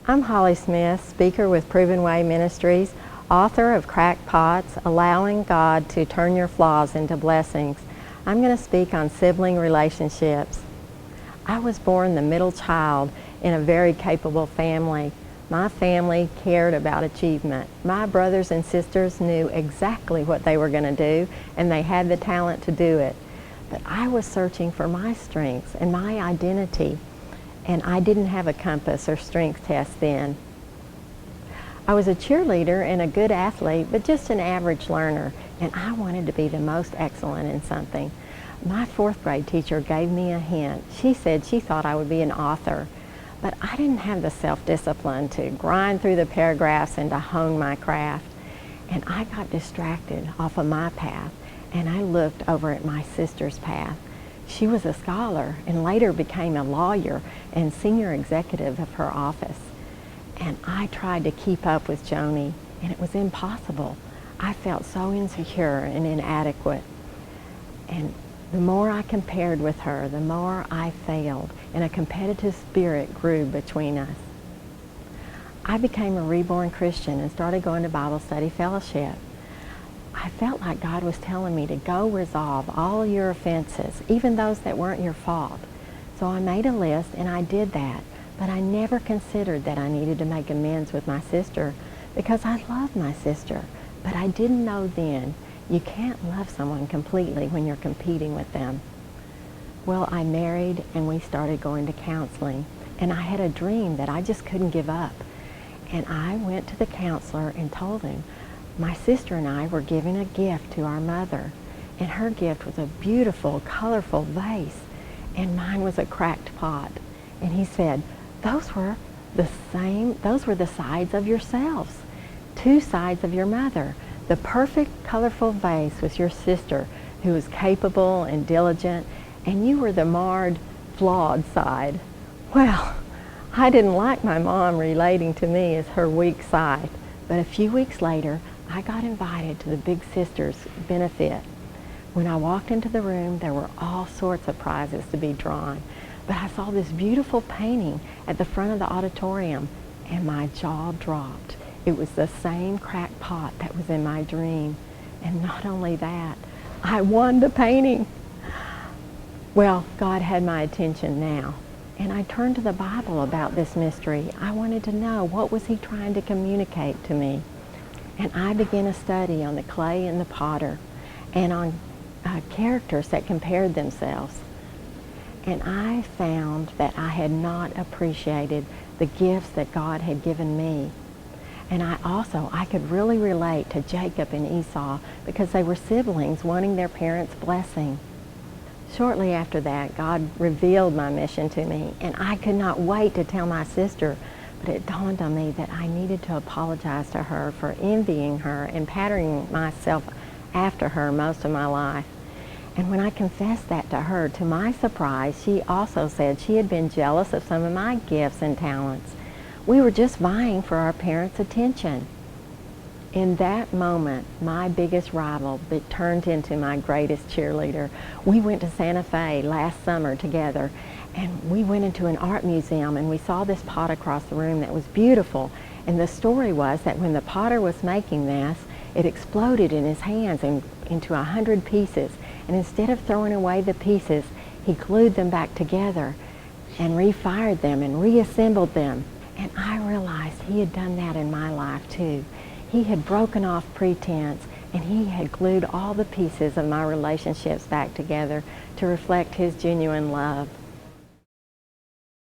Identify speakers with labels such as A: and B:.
A: I'm Holly Smith, speaker with Proven Way Ministries, author of Cracked Pots, Allowing God to Turn Your Flaws into Blessings. I'm going to speak on sibling relationships. I was born the middle child in a very capable family. My family cared about achievement. My brothers and sisters knew exactly what they were going to do, and they had the talent to do it. But I was searching for my strengths and my identity, and I didn't have a compass or strength test then. I was a cheerleader and a good athlete, but just an average learner, and I wanted to be the most excellent in something. My fourth grade teacher gave me a hint. She said she thought I would be an author, but I didn't have the self-discipline to grind through the paragraphs and to hone my craft. And I got distracted off of my path, and I looked over at my sister's path. She was a scholar and later became a lawyer and senior executive of her office. And I tried to keep up with Joni, and it was impossible. I felt so insecure and inadequate. And the more I compared with her, the more I failed, and a competitive spirit grew between us. I became a reborn Christian and started going to Bible study fellowship. I felt like God was telling me to go resolve all your offenses, even those that weren't your fault. So I made a list and I did that, but I never considered that I needed to make amends with my sister because I loved my sister. But I didn't know then, you can't love someone completely when you're competing with them. Well, I married and we started going to counseling, and I had a dream that I just couldn't give up. And I went to the counselor and told him, my sister and I were giving a gift to our mother, and her gift was a beautiful, colorful vase, and mine was a cracked pot. And he said, those were the sides of yourselves, two sides of your mother. The perfect, colorful vase was your sister, who was capable and diligent, and you were the marred, flawed side. Well, I didn't like my mom relating to me as her weak side, but a few weeks later, I got invited to the big sister's benefit. When I walked into the room, there were all sorts of prizes to be drawn, but I saw this beautiful painting at the front of the auditorium, and my jaw dropped. It was the same cracked pot that was in my dream, and not only that, I won the painting. Well, God had my attention now, and I turned to the Bible about this mystery. I wanted to know, what was he trying to communicate to me? And I began a study on the clay and the potter, and on characters that compared themselves. And I found that I had not appreciated the gifts that God had given me. And I could really relate to Jacob and Esau because they were siblings wanting their parents' blessing. Shortly after that, God revealed my mission to me, and I could not wait to tell my sister. But it dawned on me that I needed to apologize to her for envying her and patterning myself after her most of my life. And when I confessed that to her, to my surprise, she also said she had been jealous of some of my gifts and talents. We were just vying for our parents' attention. In that moment, my biggest rival turned into my greatest cheerleader. We went to Santa Fe last summer together, and we went into an art museum, and we saw this pot across the room that was beautiful. And the story was that when the potter was making this, it exploded in his hands and into 100 pieces. And instead of throwing away the pieces, he glued them back together and refired them and reassembled them. And I realized he had done that in my life too. He had broken off pretense, and he had glued all the pieces of my relationships back together to reflect his genuine love.